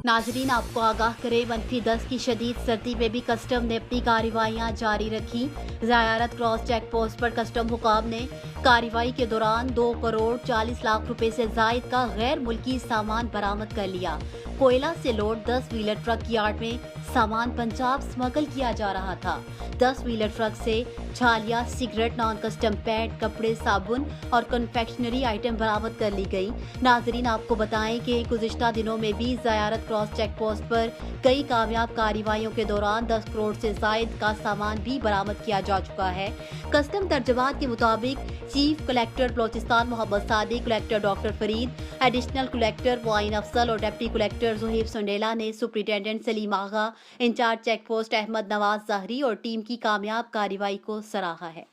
नाजरीन, आपको आगाह करें, -10 की शदीद सर्दी में भी कस्टम ने अपनी कार्रवाइयाँ जारी रखी। ज़यारत क्रॉस चेक पोस्ट पर कस्टम हुकाम ने कार्रवाई के दौरान 2 करोड़ 40 लाख रुपए से जायद का गैर मुल्की सामान बरामद कर लिया। कोयला से लोड 10 व्हीलर ट्रक यार्ड में सामान पंजाब स्मगल किया जा रहा था। 10 व्हीलर ट्रक से छालिया, सिगरेट, नॉन कस्टम पैड, कपड़े, साबुन और कन्फेक्शनरी आइटम बरामद कर ली गई। नाजरीन, आपको बताएं कि गुज़िश्ता दिनों में भी ज़यारत क्रॉस चेक पोस्ट पर कई कामयाब कार्रवाइयों के दौरान 10 करोड़ से जायद का सामान भी बरामद किया जा चुका है। कस्टम तर्जमात के मुताबिक chief collector Balochistan Mohammad Sadiq, collector doctor Farid, additional collector Muain Afsal और डिप्टी कलेक्टर ज़ुहैब संडेला ने superintendent Saleem Agha, incharge check post Ahmad Nawaz Zehri और टीम की कामयाब कार्रवाई को सराहा है।